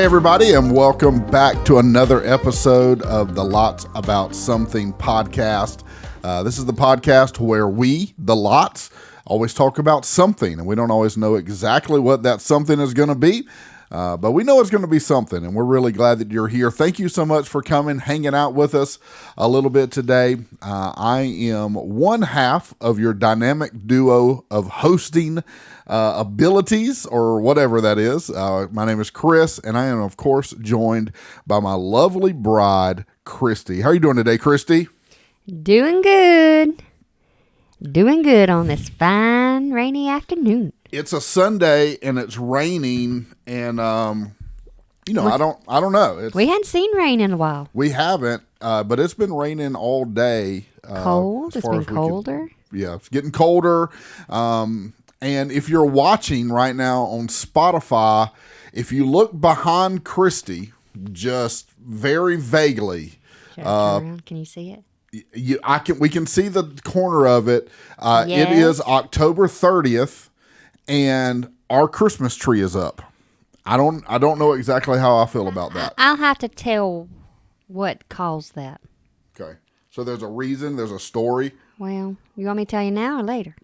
everybody, and welcome back to another episode of the Lots About Something podcast. This is the podcast where we, the Lots, always talk about something, and we don't always know exactly what that something is going to be, but we know it's going to be something, and we're really glad that you're here. Thank you so much for coming, hanging out with us a little bit today. I am one half of your dynamic duo of hosting abilities, or whatever that is. My name is Chris, and I am, of course, joined by my lovely bride, Christy. How are you doing today, Christy? Doing good. Doing good on this fine, rainy afternoon. It's a Sunday, and it's raining, and, I don't know. We hadn't seen rain in a while. We haven't, but it's been raining all day. Cold? It's been colder? It's getting colder. And if you're watching right now on Spotify, if you look behind Christy, just very vaguely, Should I turn around? Can you see it? We can see the corner of it. Yes. It is October 30th, and our Christmas tree is up. I don't know exactly how I feel about that. I'll have to tell what caused that. Okay, so there's a reason. There's a story. Well, you want me to tell you now or later?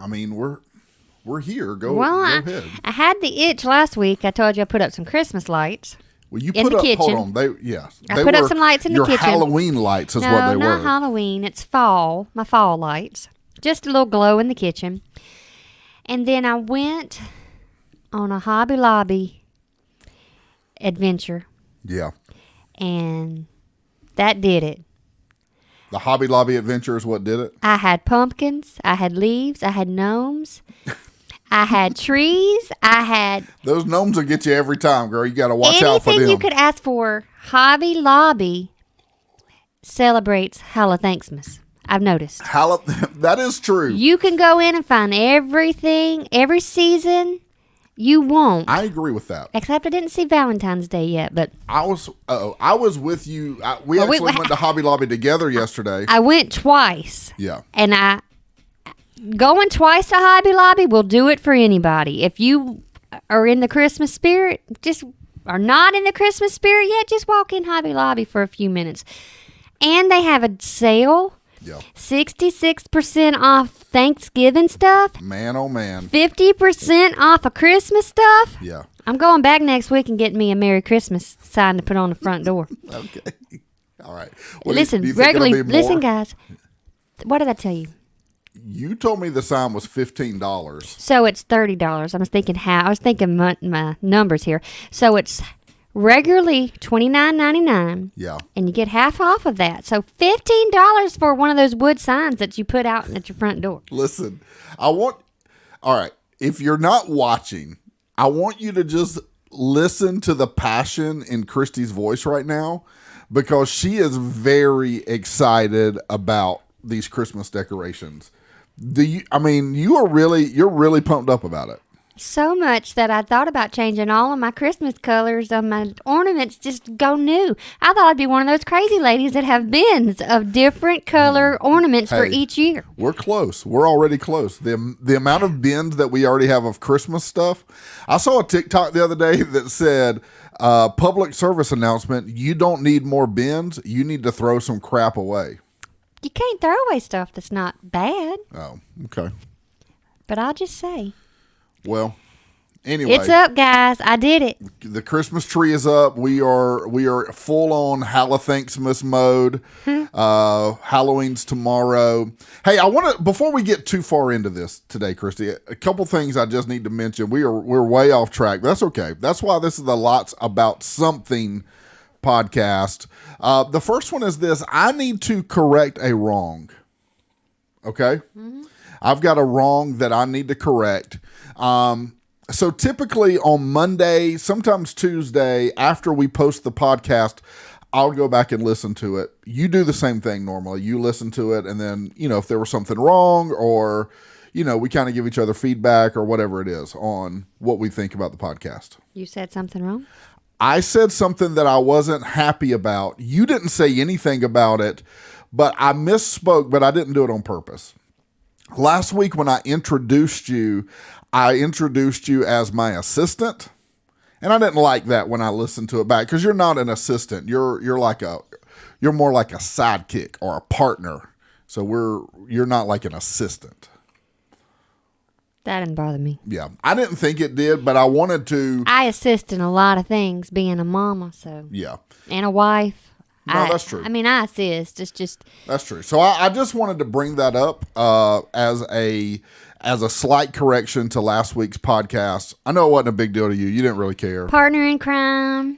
I mean, we're here. Go ahead. I had the itch last week. I told you I put up some Christmas lights. Well, you in put the up. kitchen. Hold on. I put up some lights in the kitchen. Your Halloween lights is what they were. No, not Halloween. It's fall. My fall lights. Just a little glow in the kitchen. And then I went on a Hobby Lobby adventure. Yeah. And that did it. The Hobby Lobby adventure is what did it? I had pumpkins. I had leaves. I had gnomes. I had trees. I had... Those gnomes will get you every time, girl. You got to watch out for them. Anything you could ask for. Hobby Lobby celebrates Halloween-Thanksmas. I've noticed. That is true. You can go in and find everything, every season you want. I agree with that. Except I didn't see Valentine's Day yet, but... I was with you. We went to Hobby Lobby together yesterday. I went twice. Yeah. And going twice to Hobby Lobby will do it for anybody. If you are in the Christmas spirit, just are not in the Christmas spirit yet, just walk in Hobby Lobby for a few minutes. And they have a sale. Yeah. 66% off Thanksgiving stuff. Man, oh man. 50% off of Christmas stuff. Yeah. I'm going back next week and getting me a Merry Christmas sign to put on the front door. Okay. All right. Listen, listen, guys. What did I tell you? You told me the sign was $15. So it's $30. I was thinking my numbers here. So it's regularly $29.99. Yeah. And you get half off of that. So $15 for one of those wood signs that you put out at your front door. Listen, all right, if you're not watching, I want you to just listen to the passion in Christy's voice right now, because she is very excited about these Christmas decorations. You're really pumped up about it. So much that I thought about changing all of my Christmas colors on my ornaments, just go new. I thought I'd be one of those crazy ladies that have bins of different color ornaments for each year. We're close. We're already close. The amount of bins that we already have of Christmas stuff. I saw a TikTok the other day that said, public service announcement, you don't need more bins. You need to throw some crap away. You can't throw away stuff that's not bad. Oh, okay. But I'll just say. Well, anyway. It's up, guys. I did it. The Christmas tree is up. We are full on Halloween-Thanksmas mode. Halloween's tomorrow. Hey, before we get too far into this today, Christy, a couple things I just need to mention. We're way off track, but that's okay. That's why this is the Lots About Something podcast. The first one is this. I need to correct a wrong. Okay? Mm-hmm. I've got a wrong that I need to correct. So typically on Monday, sometimes Tuesday, after we post the podcast, I'll go back and listen to it. You do the same thing normally. You listen to it, and then, if there was something wrong, or, we kind of give each other feedback or whatever it is on what we think about the podcast. You said something wrong? I said something that I wasn't happy about. You didn't say anything about it, but I misspoke, but I didn't do it on purpose. Last week when I introduced you as my assistant, And I didn't like that when I listened to it back, because you're not an assistant. You're more like a sidekick or a partner. So you're not like an assistant. That didn't bother me. Yeah. I didn't think it did, but I wanted to. I assist in a lot of things being a mama, so. Yeah. And a wife. No, that's true. I mean, I assist. It's just. That's true. So I just wanted to bring that up as a slight correction to last week's podcast. I know it wasn't a big deal to you. You didn't really care. Partner in crime.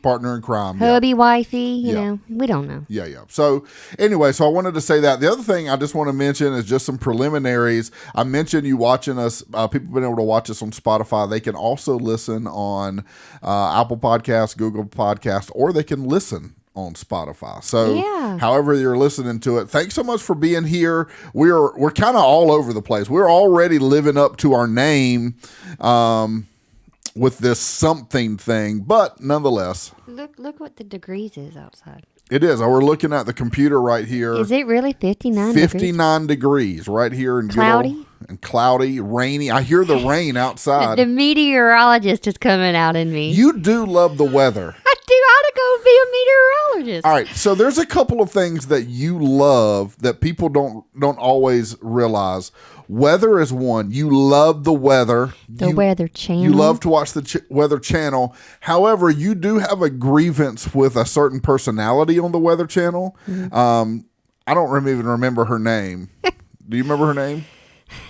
Hubby, wifey, you know. We don't know. Yeah. So anyway, I wanted to say that. The other thing I just want to mention is just some preliminaries. I mentioned you watching us. People have been able to watch us on Spotify. They can also listen on Apple Podcasts, Google Podcasts, or they can listen on Spotify. So however you're listening to it, thanks so much for being here. We're kind of all over the place. We're already living up to our name with this something thing, but nonetheless. Look what the degrees is outside. It is. We're looking at the computer right here. Is it really 59 59 degrees right here in cloudy? And cloudy, rainy. I hear the rain outside. The meteorologist is coming out in me. You do love the weather. I ought to go be a meteorologist. All right, so there's a couple of things that you love that people don't always realize. Weather is one. You love the weather. The Weather Channel. You love to watch the Weather Channel. However, you do have a grievance with a certain personality on the Weather Channel. Mm-hmm. I don't even remember her name. Do you remember her name?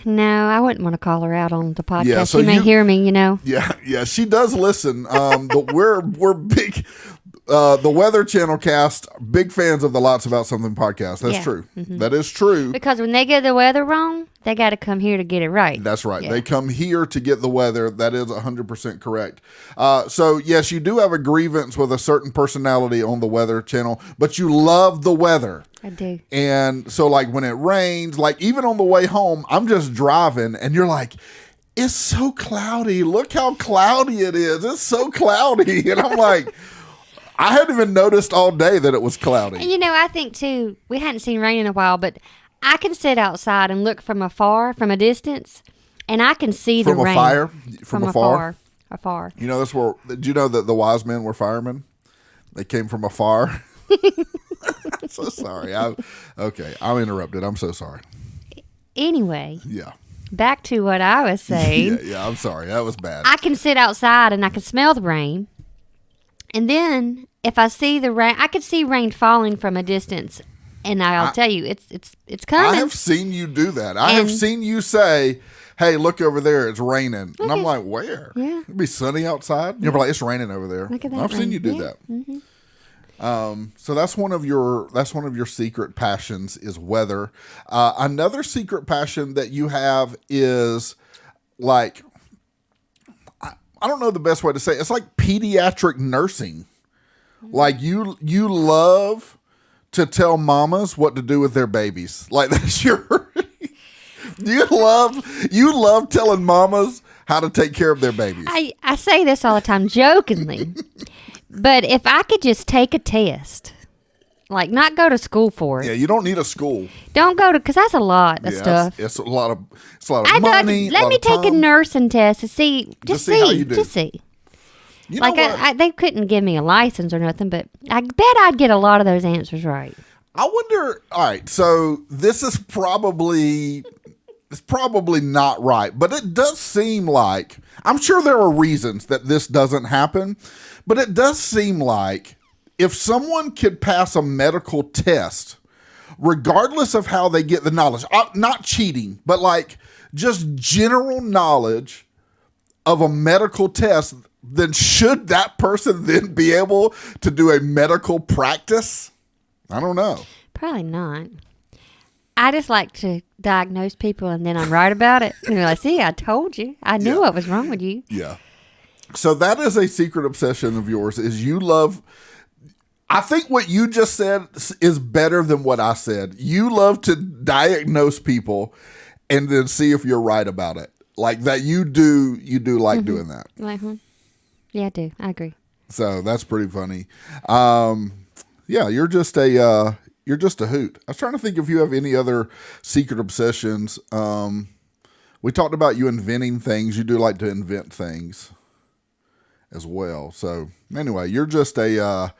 No, I wouldn't want to call her out on the podcast. Yeah, so she may hear me, you know. Yeah, she does listen. But we're big. The Weather Channel cast, big fans of the Lots About Something podcast. That's true. Mm-hmm. That is true. Because when they get the weather wrong, they got to come here to get it right. That's right. Yeah. They come here to get the weather. That is 100% correct. So, yes, you do have a grievance with a certain personality on the Weather Channel, but you love the weather. I do. And so, like, when it rains, like, even on the way home, I'm just driving, and you're like, it's so cloudy. Look how cloudy it is. It's so cloudy. And I'm like... I hadn't even noticed all day that it was cloudy. And you know, I think too, we hadn't seen rain in a while, but I can sit outside and look from a distance, and I can see the rain. From afar? Afar. You know, did you know that the wise men were firemen? They came from afar. So sorry. I'm interrupted. I'm so sorry. Anyway. Yeah. Back to what I was saying. Yeah, I'm sorry. That was bad. I can sit outside and I can smell the rain. And then if I see the rain, I could see rain falling from a distance, and I'll tell you, it's coming. I have seen you do that. I have seen you say, "Hey, look over there, it's raining," and I'm like, "Where? Yeah, it'd be sunny outside." You're like, "It's raining over there." Look at that. I've seen you do that. Mm-hmm. So that's one of your secret passions is weather. Another secret passion that you have is like. I don't know the best way to say it. It's like pediatric nursing. Like you love to tell mamas what to do with their babies. Like that's your you love telling mamas how to take care of their babies. I say this all the time jokingly. But if I could just take a test, like not go to school for it. Yeah, you don't need a school. Don't go to, because that's a lot of stuff. It's a lot of money. Let me take a nursing test to see, just see how you do. Just see. You know like they couldn't give me a license or nothing, but I bet I'd get a lot of those answers right. I wonder. All right, so this is probably not right, but it does seem like, I'm sure there are reasons that this doesn't happen, but it does seem like if someone could pass a medical test, regardless of how they get the knowledge, not cheating, but like just general knowledge of a medical test, then should that person then be able to do a medical practice? I don't know. Probably not. I just like to diagnose people and then I'm right about it. And they're like, see, I told you. I knew what was wrong with you. Yeah. So that is a secret obsession of yours, is you love... I think what you just said is better than what I said. You love to diagnose people and then see if you're right about it. Like that you do like doing that. Yeah, I do. I agree. So that's pretty funny. Yeah, you're just a hoot. I was trying to think if you have any other secret obsessions. We talked about you inventing things. You do like to invent things. as well. So anyway, you're just not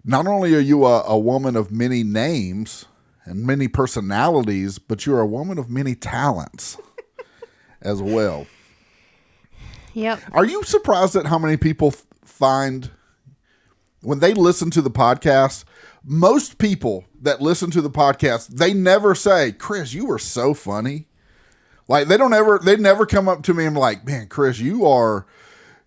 only are you a woman of many names and many personalities, but you're a woman of many talents as well. Yep. Are you surprised at how many people find when they listen to the podcast? Most people that listen to the podcast, they never say, Chris, you were so funny. Like they never come up to me and be like, man, Chris, you are,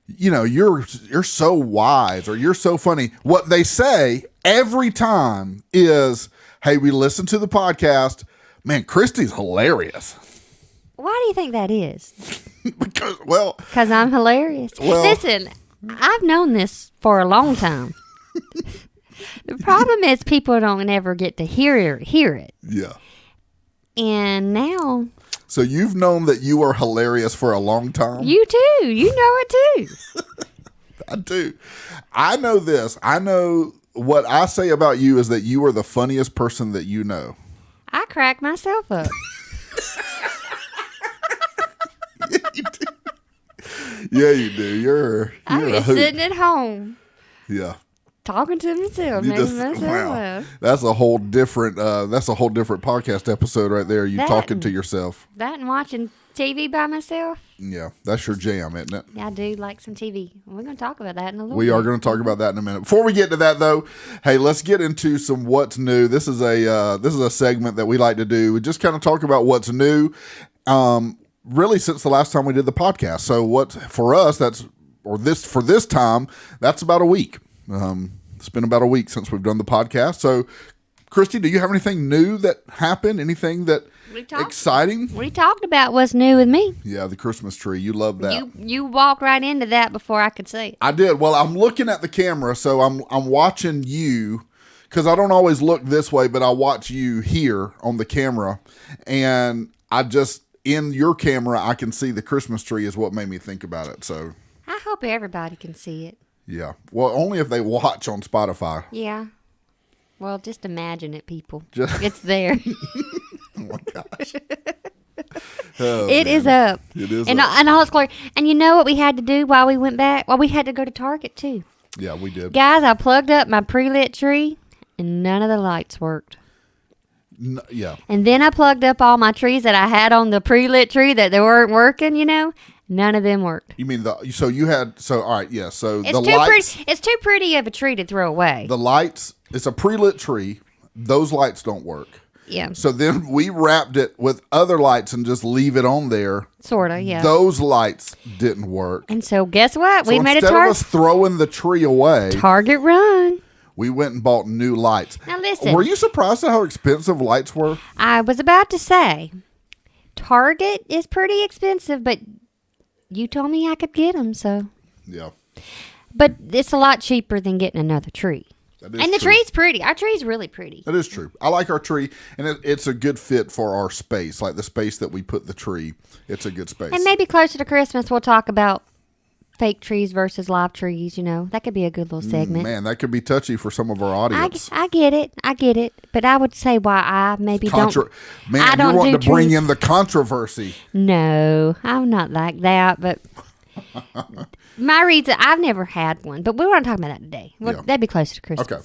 you're so wise or you're so funny. What they say every time is, hey, we listen to the podcast. Man, Christy's hilarious. Why do you think that is? Because I'm hilarious. Listen, I've known this for a long time. The problem is people don't ever get to hear it. Yeah. And now. So you've known that you are hilarious for a long time? You too. You know it too. I do. I know this. I know what I say about you is that you are the funniest person that you know. I crack myself up. Yeah, you do. You're I'm a just hoot. sitting at home. Yeah. Talking to myself. Wow. That's a whole different podcast episode right there. You talking to yourself. That and watching TV by myself. Yeah, that's your jam, isn't it? I do like some TV. We're going to talk about that in a little bit. We are going to talk about that in a minute. Before we get to that, though, hey, let's get into some what's new. This is a segment that we like to do. We just kind of talk about what's new, really since the last time we did the podcast. So what for us for this time, that's about a week. It's been about a week since we've done the podcast. So, Christy, do you have anything new that happened? Anything that exciting? We talked about what's new with me. Yeah, the Christmas tree. You love that. You walked right into that before I could say it. I did. Well, I'm looking at the camera, so I'm watching you because I don't always look this way, but I watch you here on the camera, and in your camera, I can see the Christmas tree is what made me think about it. So I hope everybody can see it. Yeah. Well, only if they watch on Spotify. Yeah. Well, just imagine it, people. It's there. Oh, my gosh. It is up. It is up. And all its glory. And you know what we had to do while we went back? Well, we had to go to Target, too. Yeah, we did. Guys, I plugged up my pre-lit tree, and none of the lights worked. Yeah. And then I plugged up all my trees that I had on the pre-lit tree that they weren't working, None of them worked. You mean all right, yeah. So it's the lights. It's too pretty of a tree to throw away. The lights, it's a pre-lit tree. Those lights don't work. Yeah. So then we wrapped it with other lights and just leave it on there. Sort of, yeah. Those lights didn't work. And so guess what? We made a instead of us throwing the tree away. Target run. We went and bought new lights. Now listen. Were you surprised at how expensive lights were? I was about to say, Target is pretty expensive, but you told me I could get them, so. Yeah. But it's a lot cheaper than getting another tree. That is and the true. tree's pretty. Our tree's really pretty. That is true. I like our tree, and it's a good fit for our space, like the space that we put the tree. It's a good space. And maybe closer to Christmas, we'll talk about fake trees versus live trees, That could be a good little segment. Man, that could be touchy for some of our audience. I get it. But I would say why I maybe don't. Man, I don't you're wanting to bring trees. in the controversy. No, I'm not like that, but my reason, I've never had one, but we want to talk about that today. Well, that'd be closer to Christmas. Okay.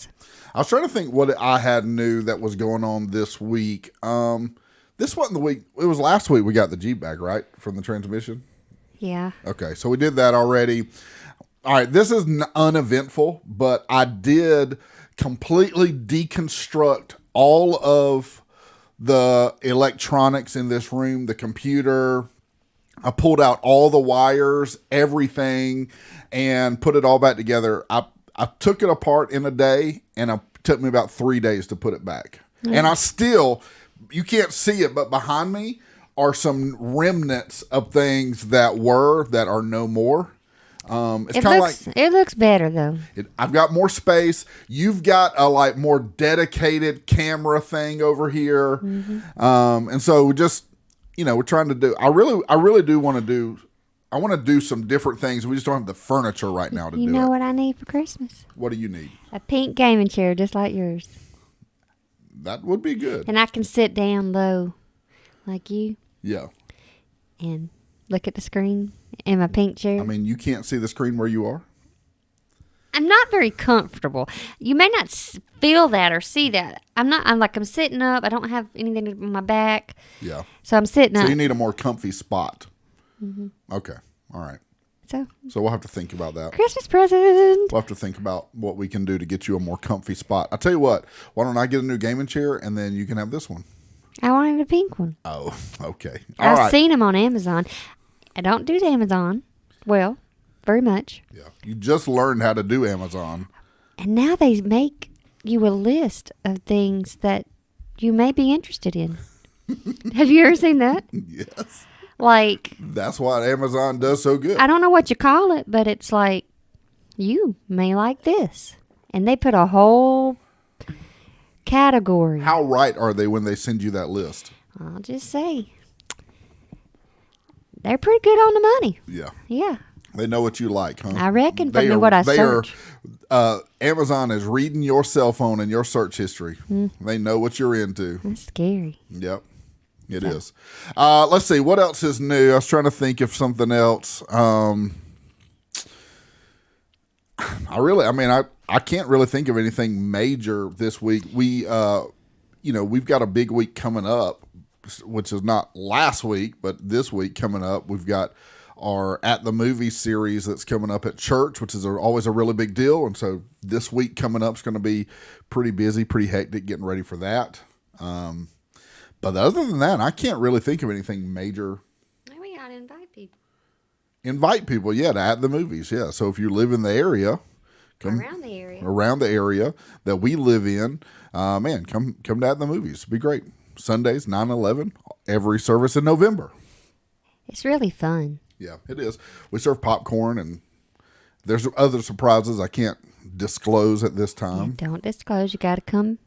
I was trying to think what I had new that was going on this week. This wasn't the week. It was last week we got the Jeep back, right? From the transmission? Yeah. Okay, so we did that already. All right, this is uneventful, but I did completely deconstruct all of the electronics in this room, the computer. I pulled out all the wires, everything, and put it all back together. I took it apart in a day, and it took me about 3 days to put it back. Mm. And I still, you can't see it, but behind me are some remnants of things that are no more. It's kind of like it looks better though. I've got more space. You've got a more dedicated camera thing over here, and so we just we're trying to do. I really do want to do. I want to do some different things. We just don't have the furniture right now to do it. You know what I need for Christmas? What do you need? A pink gaming chair just like yours. That would be good. And I can sit down low like you. Yeah. And look at the screen in my pink chair. I mean, you can't see the screen where you are? I'm not very comfortable. You may not feel that or see that. I'm sitting up. I don't have anything on my back. Yeah. So I'm sitting up. So you need a more comfy spot. Mm-hmm. Okay. All right. So we'll have to think about that. Christmas present. We'll have to think about what we can do to get you a more comfy spot. I'll tell you what. Why don't I get a new gaming chair and then you can have this one? I wanted a pink one. Oh, okay. I've seen them on Amazon. I don't do Amazon well, very much. Yeah. You just learned how to do Amazon. And now they make you a list of things that you may be interested in. Have you ever seen that? Yes. Like, that's what Amazon does so good. I don't know what you call it, but it's like, you may like this. And they put a whole category. How right are they when they send you that list? I'll just say, they're pretty good on the money. Yeah. Yeah. They know what you like, huh? I reckon from what I search. Amazon is reading your cell phone and your search history. They know what you're into. That's scary. Yep. It is. Let's see. What else is new? I was trying to think of something else. I can't really think of anything major this week. We've got a big week coming up, which is not last week, but this week coming up. We've got our At the Movies series that's coming up at church, which is always a really big deal. And so this week coming up is going to be pretty busy, pretty hectic getting ready for that. But other than that, I can't really think of anything major. We got to invite people. Invite people, yeah, to At the Movies, yeah. So if you live in the area, around the area that we live in, come to At the Movies. It'd be great. Sundays, 9/11, every service in November. It's really fun. Yeah, it is. We serve popcorn, and there's other surprises I can't disclose at this time. Yeah, don't disclose. You got to come.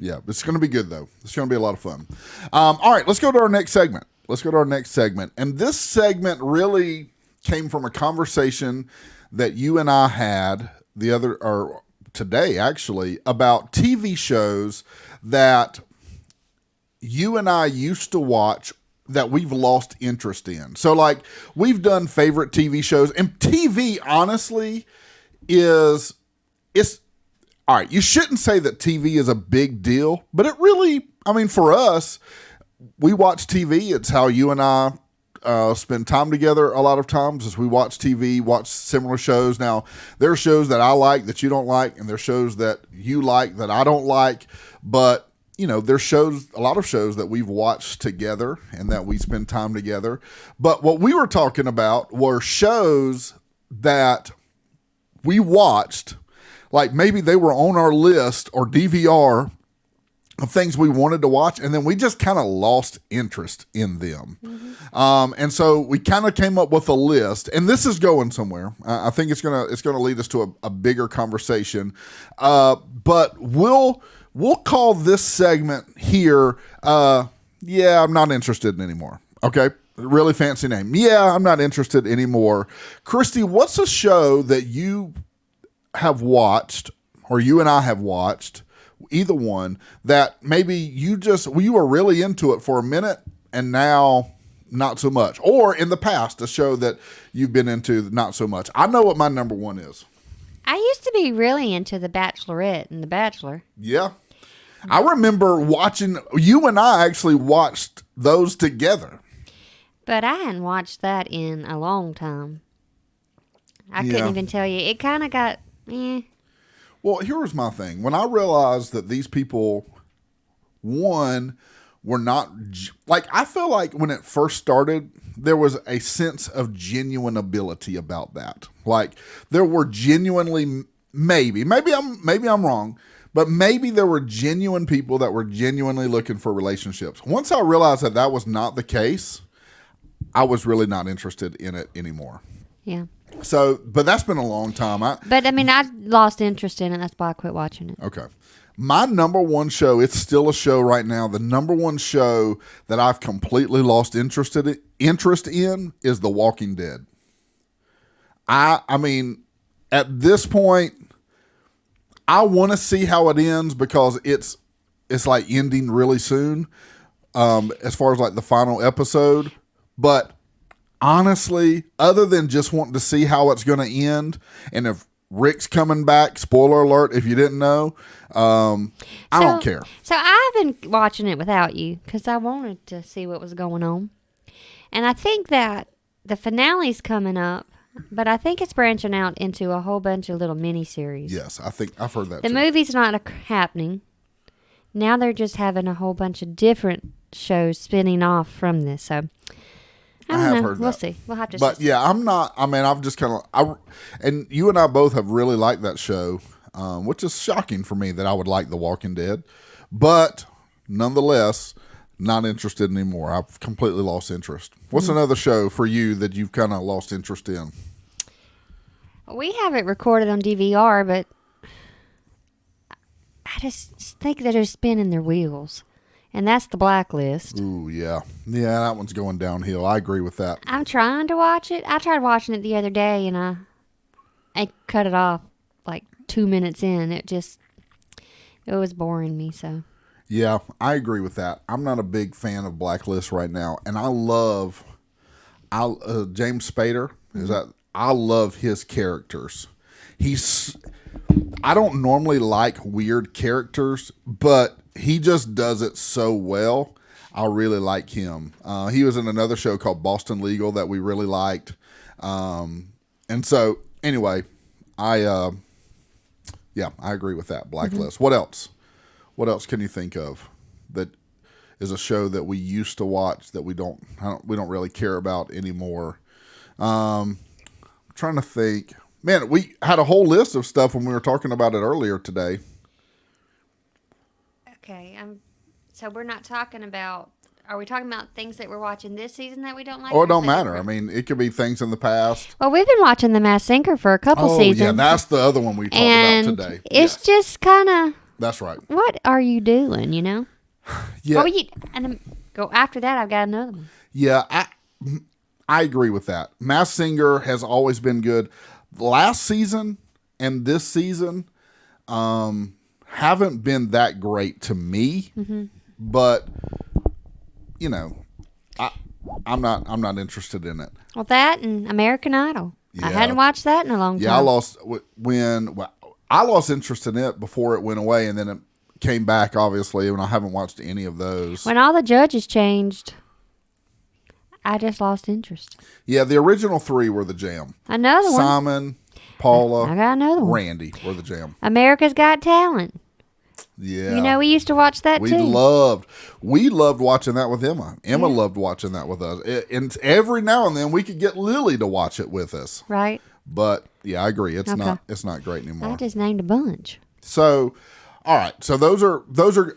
Yeah, it's going to be good, though. It's going to be a lot of fun. All right, let's go to our next segment. And this segment really came from a conversation that you and I had today, actually, about TV shows that you and I used to watch that we've lost interest in. So, like, we've done favorite TV shows, and TV, honestly, it's all right, you shouldn't say that TV is a big deal, but it really, for us, we watch TV. It's how you and I spend time together a lot of times as we watch TV, watch similar shows. Now, there are shows that I like that you don't like, and there are shows that you like that I don't like, but there's a lot of shows that we've watched together and that we spend time together. But what we were talking about were shows that we watched, like maybe they were on our list or DVR of things we wanted to watch, and then we just kind of lost interest in them. Mm-hmm. And so we kind of came up with a list, and this is going somewhere. I think it's gonna lead us to a bigger conversation. But we'll call this segment here, yeah, I'm not interested anymore. Okay? Really fancy name. Yeah, I'm not interested anymore. Christy, what's a show that you have watched, or you and I have watched, either one, that maybe you were really into it for a minute and now not so much? Or in the past, a show that you've been into not so much. I know what my number one is. I used to be really into The Bachelorette and The Bachelor. Yeah. I remember watching, you and I actually watched those together. But I hadn't watched that in a long time. I couldn't even tell you. It kind of got, Well, here was my thing. When I realized that these people, one, were not, like, I feel like when it first started, there was a sense of genuine ability about that. Like, there were genuinely, maybe I'm wrong, but maybe there were genuine people that were genuinely looking for relationships. Once I realized that that was not the case, I was really not interested in it anymore. Yeah. So, but that's been a long time. I lost interest in it. That's why I quit watching it. Okay. My number one show, it's still a show right now. The number one show that I've completely lost interest in is The Walking Dead. I mean, at this point, I want to see how it ends because it's like ending really soon, as far as like the final episode. But honestly, other than just wanting to see how it's going to end and have Rick's coming back. Spoiler alert if you didn't know. I don't care. So I've been watching it without you because I wanted to see what was going on. And I think that the finale's coming up, but I think it's branching out into a whole bunch of little mini-series. Yes, I think I've heard that The too. movie's not happening. Now they're just having a whole bunch of different shows spinning off from this. So I don't know. Heard we'll that. see. We'll have to But see. yeah, I'm not. I mean, I've just kind of. And you and I both have really liked that show, which is shocking for me that I would like The Walking Dead. But nonetheless, not interested anymore. I've completely lost interest. What's another show for you that you've kind of lost interest in? We have it recorded on DVR, but I just think that they're spinning their wheels. And that's The Blacklist. Ooh, yeah. Yeah, that one's going downhill. I agree with that. I'm trying to watch it. I tried watching it the other day, and I cut it off like 2 minutes in. It was boring me, so. Yeah, I agree with that. I'm not a big fan of Blacklist right now, and I love James Spader. I love his characters. I don't normally like weird characters, but he just does it so well. I really like him. He was in another show called Boston Legal that we really liked. And so anyway, I agree with that. Blacklist. What else? What else can you think of that is a show that we used to watch that we don't really care about anymore? I'm trying to think. Man, we had a whole list of stuff when we were talking about it earlier today. Okay, so we're not talking about. Are we talking about things that we're watching this season that we don't like? Oh, it don't matter. I mean, it could be things in the past. Well, we've been watching The Masked Singer for a couple seasons. Oh, yeah, that's the other one we talked about today. It's just kind of. That's right. What are you doing? You know. Yeah. Oh, and go after that. I've got another one. Yeah, I agree with that. Masked Singer has always been good. Last season and this season haven't been that great to me, but you know, I'm not interested in it. Well, that and American Idol. Yeah. I hadn't watched that in a long time. Yeah, I lost interest in it before it went away, and then it came back. Obviously, and I haven't watched any of those. When all the judges changed, I just lost interest. Yeah, the original three were the jam. Another one. Simon, Paula, I got another one. Randy were the jam. America's Got Talent. Yeah. You know, we used to watch that We too. loved watching that with Emma. Emma loved watching that with us. And every now and then we could get Lily to watch it with us. Right. But yeah, I agree. It's Okay. not great anymore. I just named a bunch. So, all right. So those are,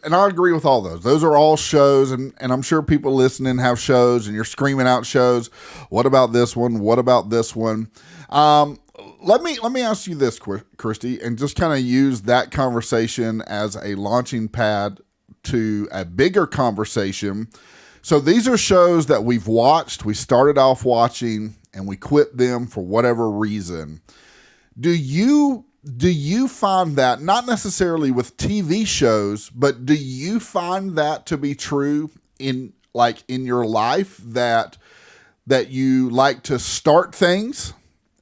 and I agree with all those. Those are all shows, and I'm sure people listening have shows, and you're screaming out shows. What about this one? What about this one? Let me ask you this, Christy, and just kind of use that conversation as a launching pad to a bigger conversation. So these are shows that we've watched. We started off watching, and we quit them for whatever reason. Do you find that, not necessarily with TV shows, but do you find that to be true in your life, that you like to start things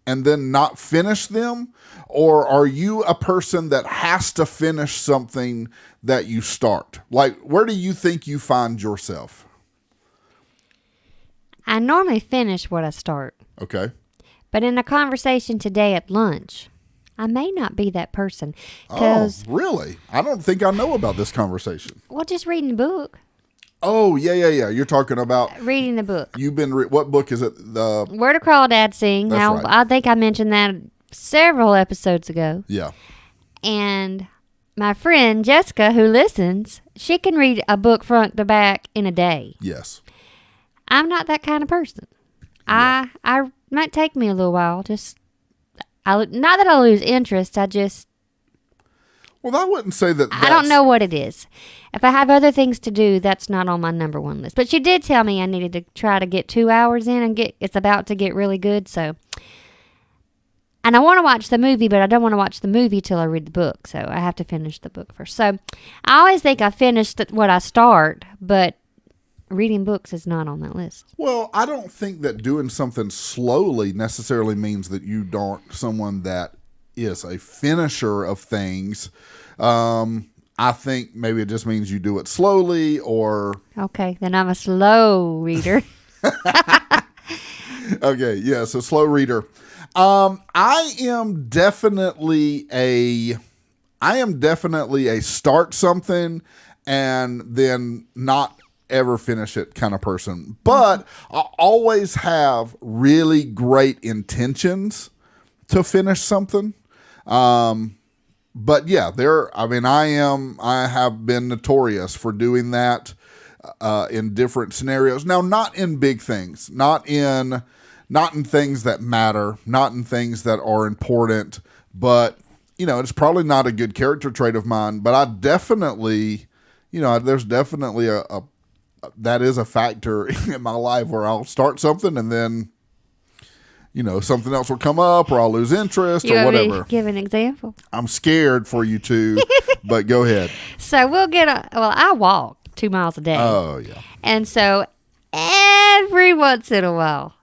and then not finish them? Or are you a person that has to finish something that you start? Like, where do you think you find yourself? I normally finish what I start. Okay. But in a conversation today at lunch, I may not be that person. Oh, really? I don't think I know about this conversation. Well, just reading the book. Oh, yeah. You're talking about Reading the book. you've been what book is it? The Where to Crawdad Sing. That's Now, right. I think I mentioned that several episodes ago. yeah. And my friend Jessica, who listens, she can read a book front to back in a day. Yes. I'm not that kind of person. Yeah. I might take me a little while. Not that I lose interest. Well, I wouldn't say that. I don't know what it is. If I have other things to do, that's not on my number one list. But she did tell me I needed to try to get 2 hours in, and it's about to get really good. So, and I want to watch the movie, but I don't want to watch the movie till I read the book. So I have to finish the book first. So I always think I finished what I start, but reading books is not on that list. Well, I don't think that doing something slowly necessarily means that you aren't someone that is a finisher of things. I think maybe it just means you do it slowly or. Okay, then I'm a slow reader. Okay, yeah, so slow reader. I am definitely a start something and then not ever finish it kind of person. But I always have really great intentions to finish something. But yeah, I have been notorious for doing that in different scenarios. Now, not in big things, not in things that matter, not in things that are important, but it's probably not a good character trait of mine, but I definitely, there's definitely that is a factor in my life where I'll start something and then, something else will come up or I'll lose interest or whatever. Give an example. I'm scared for you two, but go ahead. So I walk 2 miles a day. Oh, yeah. And so every once in a while,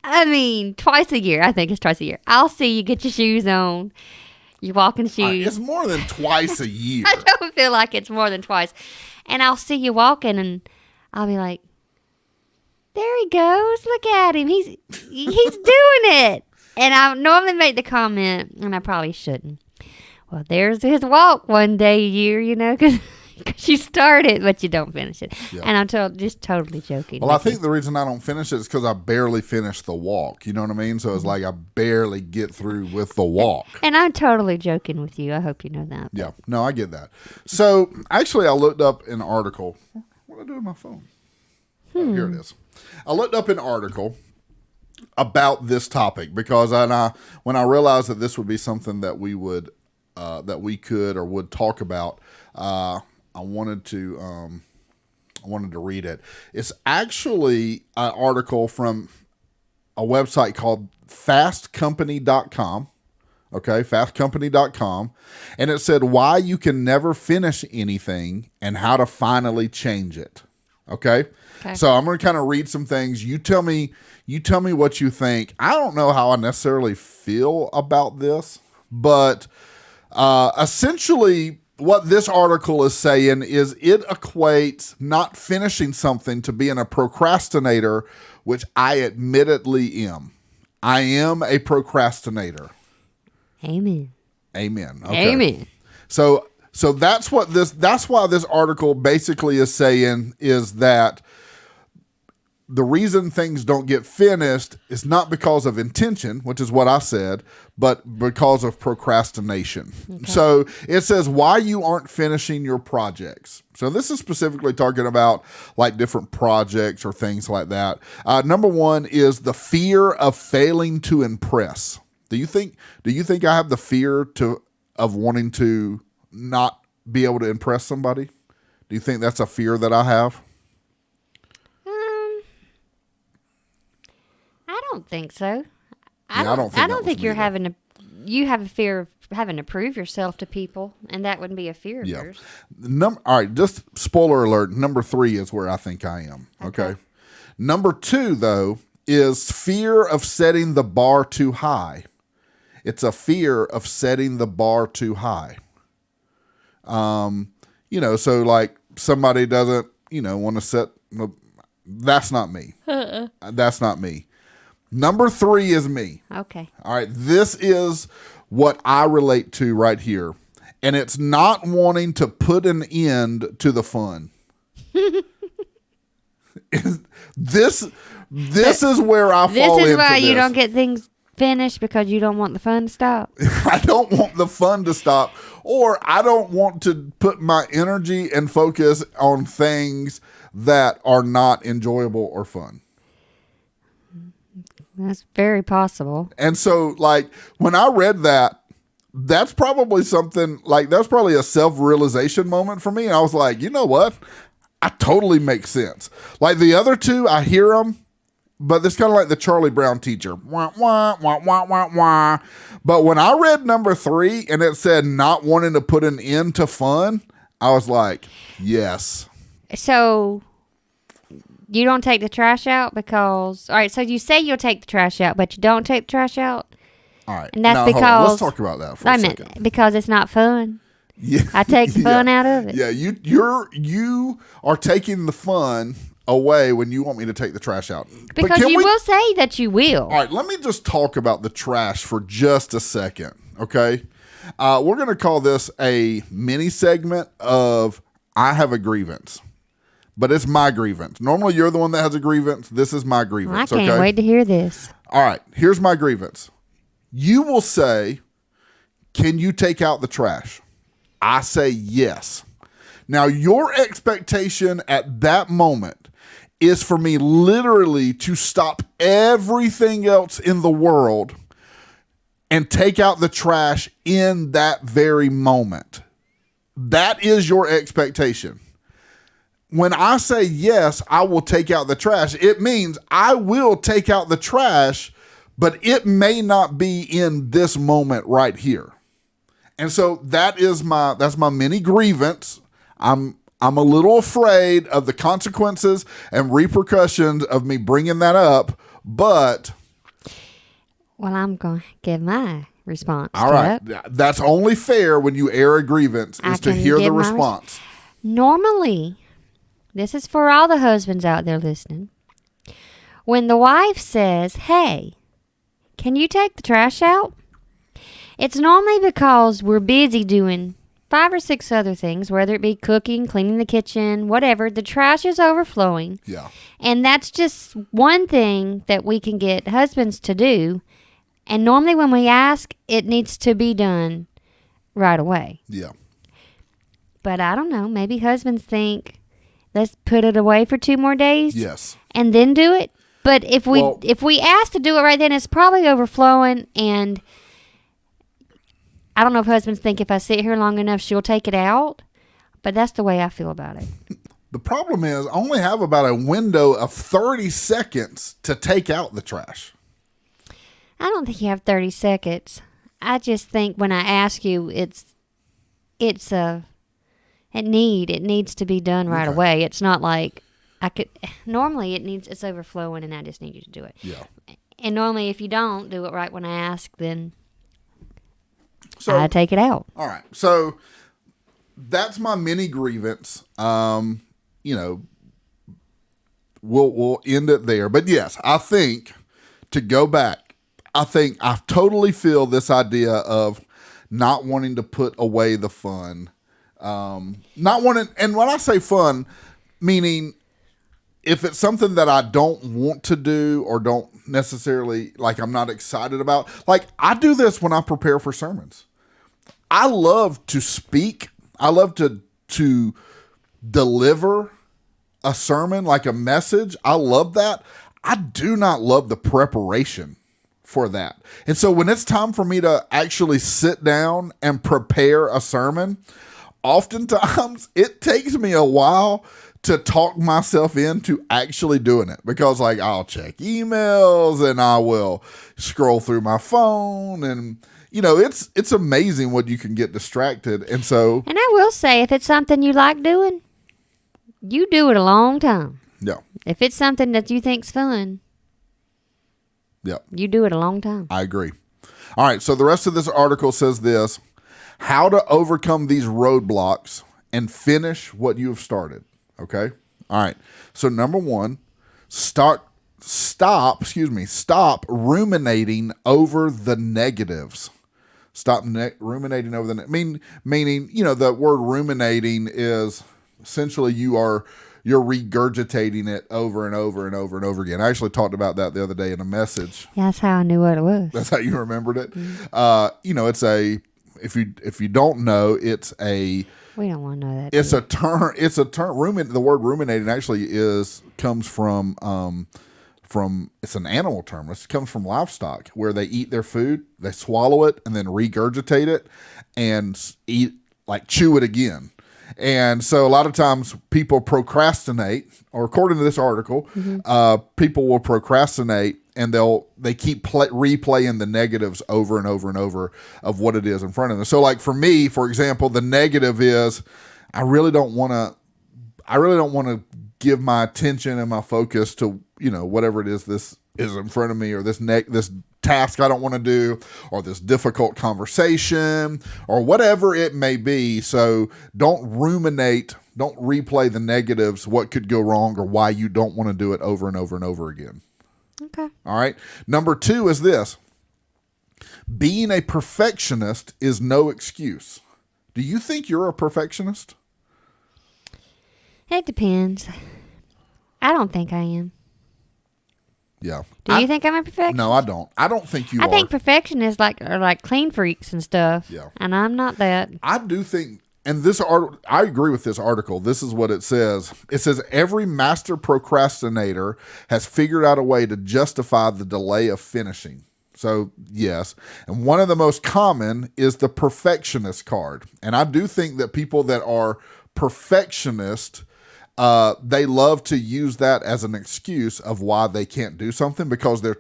twice a year, I think it's twice a year, I'll see you get your shoes on, your walking shoes. It's more than twice a year. I don't feel like it's more than twice. And I'll see you walking and I'll be like, there he goes. Look at him. He's doing it. And I normally make the comment, and I probably shouldn't. Well, there's his walk one day a year, because you start it, but you don't finish it. Yeah. And I'm just totally joking. Well, I think the reason I don't finish it is because I barely finish the walk. You know what I mean? So it's like I barely get through with the walk. And I'm totally joking with you. I hope you know that. Yeah. No, I get that. So actually, I looked up an article. What did I do with my phone? Oh, here it is. I looked up an article about this topic because when I realized that this would be something that we could or would talk about, I wanted to read it. It's actually an article from a website called fastcompany.com. Okay, fastcompany.com. And it said why you can never finish anything and how to finally change it. Okay? So I'm going to kind of read some things. You tell me what you think. I don't know how I necessarily feel about this, but essentially what this article is saying is it equates not finishing something to being a procrastinator, which I admittedly am. I am a procrastinator. Amen. Okay. Amen. So that's why this article basically is saying is that the reason things don't get finished is not because of intention, which is what I said, but because of procrastination. Okay. So it says why you aren't finishing your projects. So this is specifically talking about like different projects or things like that. Number one is the fear of failing to impress. Do you think I have the fear of wanting to not be able to impress somebody? Do you think that's a fear that I have? I don't think so. I don't think you have a fear of having to prove yourself to people, and that wouldn't be a fear of yours. All right, just spoiler alert, number 3 is where I think I am. Okay. Number 2, though, is fear of setting the bar too high. It's a fear of setting the bar too high. So like somebody doesn't, want to set, that's not me. That's not me. Number 3 is me. Okay. All right. This is what I relate to right here. And it's not wanting to put an end to the fun. This is where I fall into this. This is why you don't get things finished because you don't want the fun to stop. I don't want the fun to stop, or I don't want to put my energy and focus on things that are not enjoyable or fun. That's very possible. And so, like, when I read that, that's probably something, like, that's probably a self-realization moment for me. And I was like, you know what? I totally make sense. Like, the other two, I hear them, but it's kind of like the Charlie Brown teacher. Wah, wah, wah, wah, wah, wah. But when I read number 3 and it said not wanting to put an end to fun, I was like, yes. So you don't take the trash out because, all right, so you say you'll take the trash out, but you don't take the trash out? All right. And that's now, hold on. because Let's talk about that for a second. because it's not fun. Yeah. I take the fun out of it. Yeah, you are taking the fun away when you want me to take the trash out. Because you will say that you will. All right, let me just talk about the trash for just a second, okay? We're going to call this a mini segment of I have a grievance, but it's my grievance. Normally, you're the one that has a grievance. This is my grievance, I can't wait to hear this. All right, here's my grievance. You will say, can you take out the trash? I say yes. Now, your expectation at that moment is for me literally to stop everything else in the world and take out the trash in that very moment. That is your expectation. When I say yes, I will take out the trash, it means I will take out the trash, but it may not be in this moment right here. And so that's my mini grievance. I'm a little afraid of the consequences and repercussions of me bringing that up, but well, I'm going to give my response. All right. That's only fair when you air a grievance is to hear the response. Normally, this is for all the husbands out there listening. When the wife says, "Hey, can you take the trash out?" It's normally because we're busy doing 5 or 6 other things, whether it be cooking, cleaning the kitchen, whatever. The trash is overflowing. Yeah. And that's just one thing that we can get husbands to do. And normally when we ask, it needs to be done right away. Yeah. But I don't know. Maybe husbands think, let's put it away for 2 more days. Yes. And then do it. But if we ask to do it right then, it's probably overflowing. And I don't know if husbands think if I sit here long enough, she'll take it out. But that's the way I feel about it. The problem is I only have about a window of 30 seconds to take out the trash. I don't think you have 30 seconds. I just think when I ask you, it needs to be done right away. It's not like normally it's overflowing and I just need you to do it. Yeah. And normally if you don't do it right when I ask, then I take it out. All right. So that's my mini grievance. We'll end it there. But yes, I think to go back, I totally feel this idea of not wanting to put away the fun. Not wanting, and when I say fun, meaning if it's something that I don't want to do or don't necessarily, like I'm not excited about, like I do this when I prepare for sermons. I love to speak. I love to deliver a sermon, like a message. I love that. I do not love the preparation for that. And so when it's time for me to actually sit down and prepare a sermon, oftentimes it takes me a while to talk myself into actually doing it, because like I'll check emails and I will scroll through my phone, and it's amazing what you can get distracted. And I will say, if it's something you like doing, you do it a long time. Yeah. If it's something that you think's fun, yeah, you do it a long time. I agree. All right. So the rest of this article says this: how to overcome these roadblocks and finish what you have started. Okay. All right. So number 1, stop ruminating over the negatives. Stop ruminating over meaning, the word ruminating is essentially you're regurgitating it over and over and over and over again. I actually talked about that the other day in a message. Yeah, that's how I knew what it was. That's how you remembered it. Mm-hmm. It's if you don't know, it's a. We don't want to know that. It's a term. It's a term. The word ruminating actually comes from. It's an animal term. It comes from livestock, where they eat their food, they swallow it, and then regurgitate it, and chew it again. And so a lot of times people procrastinate, or according to this article, people will procrastinate, and they keep replaying the negatives over and over and over of what it is in front of them. So like for me, for example, the negative is I really don't want to give my attention and my focus to, whatever it is this is in front of me, or this task I don't want to do, or this difficult conversation, or whatever it may be. So don't ruminate, don't replay the negatives, what could go wrong, or why you don't want to do it over and over and over again. Okay. All right. Number 2 is this. Being a perfectionist is no excuse. Do you think you're a perfectionist? It depends. I don't think I am. Yeah. Do you think I'm a perfectionist? No, I don't. I don't think you are. I think perfectionists are like clean freaks and stuff. Yeah. And I'm not that. I do think, and I agree with this article. This is what it says. It says every master procrastinator has figured out a way to justify the delay of finishing. So, yes. And one of the most common is the perfectionist card. And I do think that people that are perfectionist, they love to use that as an excuse of why they can't do something, because they're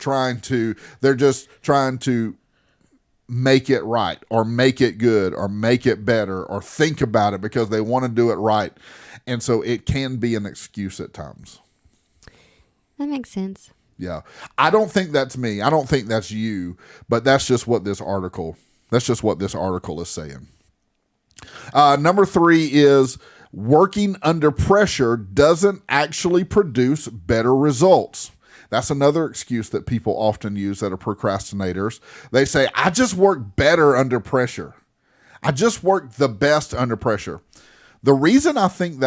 just trying to make it right, or make it good, or make it better, or think about it because they want to do it right. And so it can be an excuse at times. That makes sense. Yeah. I don't think that's me. I don't think that's you, but that's just what this article is saying. Number 3 is working under pressure doesn't actually produce better results. That's another excuse that people often use that are procrastinators. They say, I just work better under pressure. I just work the best under pressure. The reason I think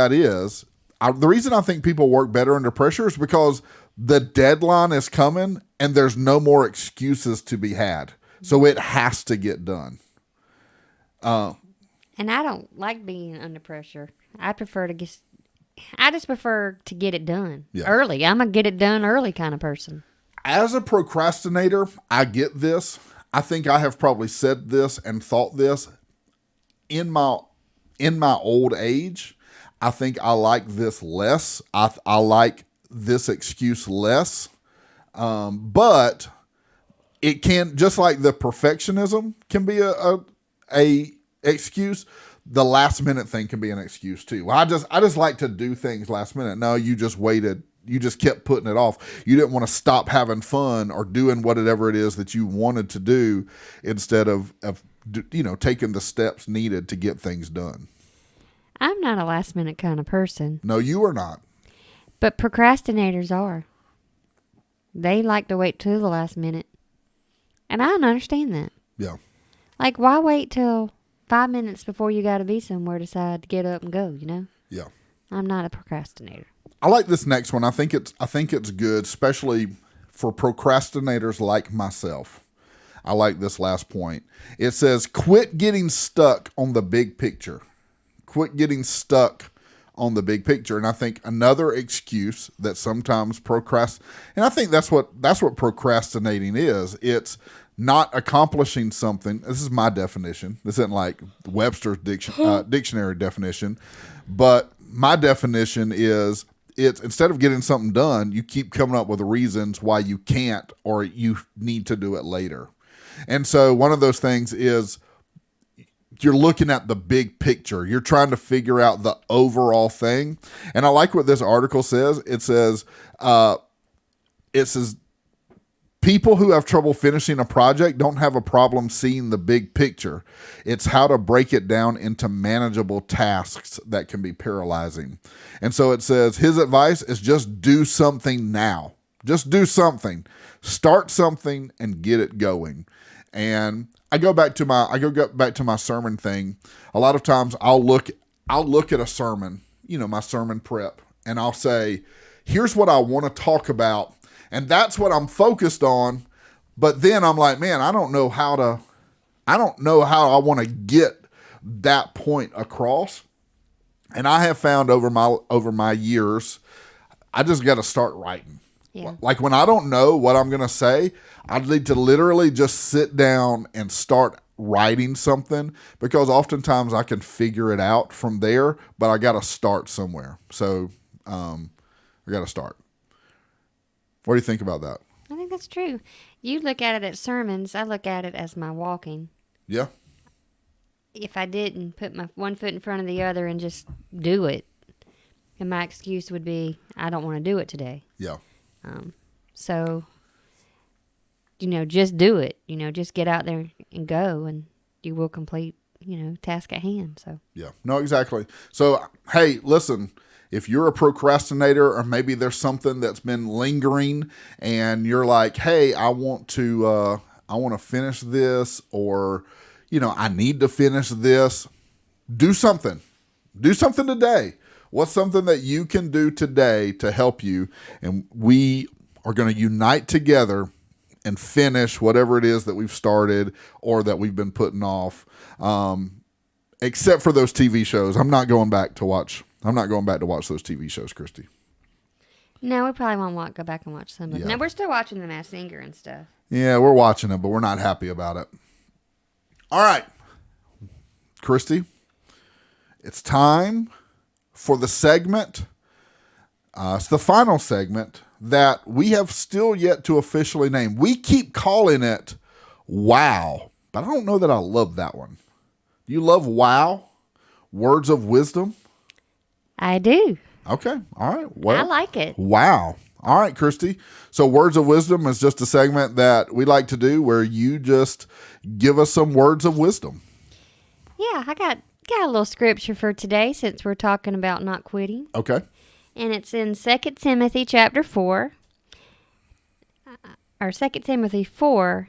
people work better under pressure is because the deadline is coming and there's no more excuses to be had. So it has to get done. And I don't like being under pressure. I just prefer to get it done early. I'm a get it done early kind of person. As a procrastinator, I get this. I think I have probably said this and thought this in my old age. I think I like this less. I like this excuse less. But it can, just like the perfectionism can be a excuse, the last minute thing can be an excuse too. Well, I just like to do things last minute. No, you just waited. You just kept putting it off. You didn't want to stop having fun or doing whatever it is that you wanted to do, instead of taking the steps needed to get things done. I'm not a last minute kind of person. No, you are not. But procrastinators are. They like to wait till the last minute. And I don't understand that. Yeah. Like, why wait till 5 minutes before you got to be somewhere, decide to get up and go, Yeah. I'm not a procrastinator. I like this next one. I think it's good, especially for procrastinators like myself. I like this last point. It says, quit getting stuck on the big picture. Quit getting stuck on the big picture. And I think another excuse that sometimes and I think that's what procrastinating is. It's not accomplishing something. This is my definition. This isn't like Webster's dictionary definition, but my definition is, it's instead of getting something done, you keep coming up with reasons why you can't, or you need to do it later. And so one of those things is, you're looking at the big picture. You're trying to figure out the overall thing. And I like what this article says. It says, people who have trouble finishing a project don't have a problem seeing the big picture. It's how to break it down into manageable tasks that can be paralyzing. And so it says, his advice is just do something now. Just do something. Start something and get it going. And I go back to my sermon thing. A lot of times I'll look at a sermon, my sermon prep, and I'll say, here's what I want to talk about. And that's what I'm focused on. But then I'm like, man, I don't know how I want to get that point across. And I have found over my years, I just got to start writing. Yeah. Like when I don't know what I'm going to say, I need to literally just sit down and start writing something, because oftentimes I can figure it out from there, but I got to start somewhere. So I got to start. What do you think about that? I think that's true. You look at it as sermons. I look at it as my walking. Yeah. If I didn't put my one foot in front of the other and just do it, and my excuse would be, I don't want to do it today. Yeah. So, just do it. Just get out there and go, and you will complete, task at hand. So, yeah, no, exactly. So, hey, listen, if you're a procrastinator, or maybe there's something that's been lingering and you're like, hey, I want to finish this, or, I need to finish this, do something. Do something today. What's something that you can do today to help you? And we are going to unite together and finish whatever it is that we've started or that we've been putting off. Except for those TV shows. I'm not going back to watch those TV shows, Christy. No, we probably won't go back and watch some of them. Yeah. No, we're still watching The Masked Singer and stuff. Yeah, we're watching them, but we're not happy about it. All right. Christy, it's time for the segment. It's the final segment that we have still yet to officially name. We keep calling it Wow, but I don't know that I love that one. You love Wow? Words of wisdom? I do. Okay. All right. Well, I like it. Wow. All right, Christy. So words of wisdom is just a segment that we like to do where you just give us some words of wisdom. Yeah, I got a little scripture for today since we're talking about not quitting. Okay. And it's in 2 Timothy chapter 4. Or 2 Timothy 4,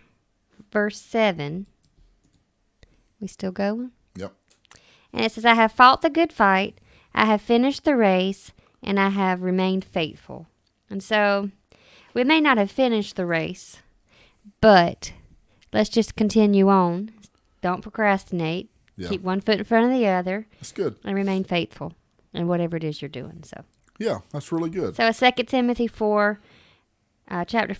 verse 7. We still going? Yep. And it says, I have fought the good fight, I have finished the race, and I have remained faithful. And so, we may not have finished the race, but let's just continue on. Don't procrastinate. Yeah. Keep one foot in front of the other. That's good. And remain faithful in whatever it is you're doing. So, Yeah, that's really good. it's 2 Timothy 4, chapter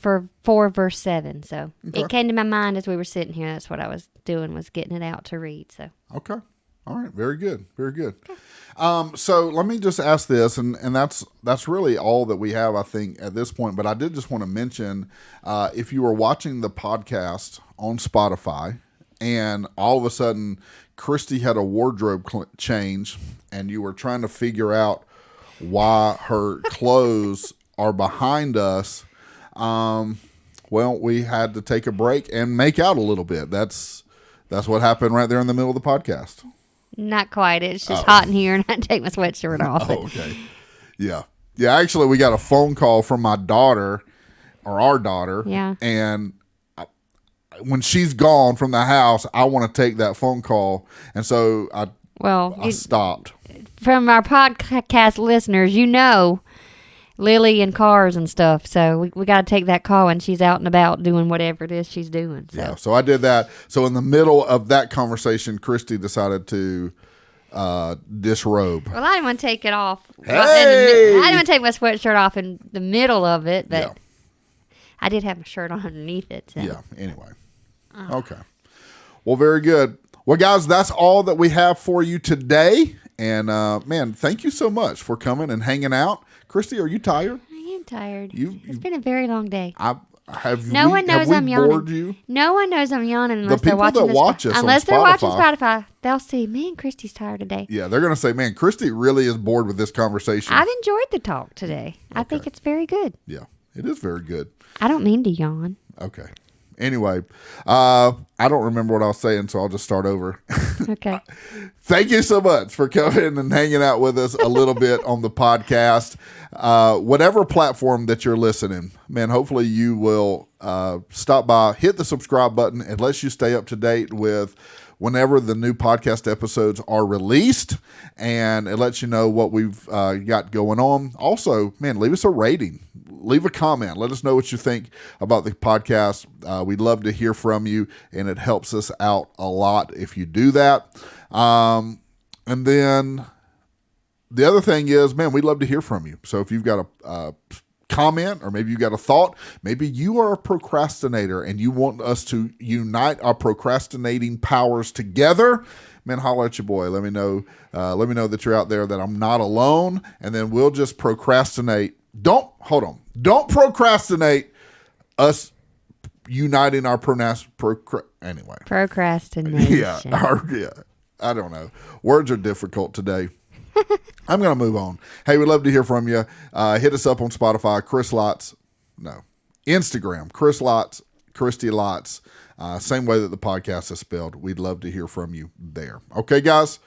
4, verse 7. So, Okay. It came to my mind as we were sitting here. That's what I was doing, was getting it out to read. So, Okay. All right. Very good. Very good. Okay. So let me just ask this, and that's really all that we have, I think, at this point. But I did just want to mention, if you were watching the podcast on Spotify, and all of a sudden Christy had a wardrobe change, and you were trying to figure out why her clothes are behind us, well, we had to take a break and make out a little bit. That's what happened right there in the middle of the podcast. not quite. It's just hot in here, and I take my sweatshirt off. Oh, okay. Yeah. Yeah, actually, we got a phone call from my daughter, or our daughter. Yeah. And when she's gone from the house, I want to take that phone call. And so I stopped. From our podcast listeners, Lily and cars and stuff. So we got to take that call when she's out and about doing whatever it is she's doing. So. Yeah, so I did that. So in the middle of that conversation, Christy decided to disrobe. Well, I didn't want to take it off. Hey! I didn't want to take my sweatshirt off in the middle of it, but Yeah. I did have my shirt on underneath it. So. Yeah, anyway. Okay. Well, very good. Well, guys, that's all that we have for you today. And, man, thank you so much for coming and hanging out. Christy, are you tired? I am tired. It's been a very long day. No one knows I'm yawning. Bored you? No one knows I'm yawning unless The they're people watching that watch us on unless they're watching Spotify. Spotify. They'll see, man, Christy's tired today. Yeah, they're going to say, man, Christy really is bored with this conversation. I've enjoyed the talk today. I think it's very good. Yeah, it is very good. I don't mean to yawn. Okay. Anyway, I don't remember what I was saying, so I'll just start over. Okay. Thank you so much for coming and hanging out with us a little bit on the podcast. Whatever platform that you're listening, man, hopefully you will stop by, hit the subscribe button. It lets you stay up to date with whenever the new podcast episodes are released, and it lets you know what we've got going on. Also, man, leave us a rating. Leave a comment. Let us know what you think about the podcast. We'd love to hear from you, and it helps us out a lot if you do that. And then the other thing is, man, we'd love to hear from you. So if you've got a comment, or maybe you got a thought, maybe you are a procrastinator and you want us to unite our procrastinating powers together, man, holler at your boy. Let me know that you're out there, that I'm not alone, and then we'll just procrastinate. Don't procrastinate us uniting our anyway. Procrastination. Yeah. I don't know. Words are difficult today. I'm going to move on. Hey, we'd love to hear from you. Hit us up on Spotify, Chris Lots. Instagram, Chris Lots, Christy Lots. Same way that the podcast is spelled. We'd love to hear from you there. Okay, guys,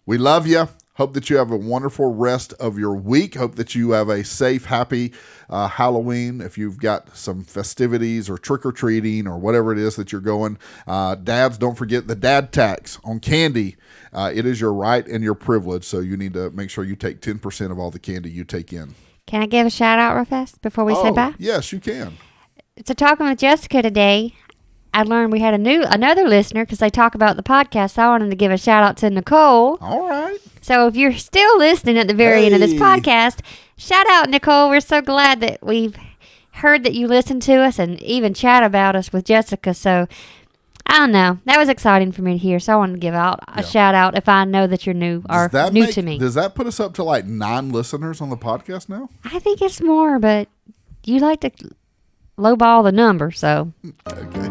we love you. Hope that you have a wonderful rest of your week. Hope that you have a safe, happy Halloween. If you've got some festivities or trick-or-treating or whatever it is that you're going. Dads, don't forget the dad tax on candy. It is your right and your privilege, so you need to make sure you take 10% of all the candy you take in. Can I give a shout out real fast before we say bye? Yes, you can. So talking with Jessica today, I learned we had another listener because they talk about the podcast. So I wanted to give a shout out to Nicole. All right. So if you're still listening at the very end of this podcast, shout out, Nicole. We're so glad that we've heard that you listen to us and even chat about us with Jessica. So I don't know. That was exciting for me to hear. So I wanted to give out a shout out if I know that you're new or new to me. Does that put us up to like 9 listeners on the podcast now? I think it's more, but you like to lowball the number, so. Okay.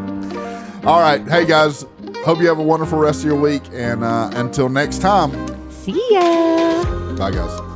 All right. Hey, guys. Hope you have a wonderful rest of your week. And until next time. See ya. Bye, guys.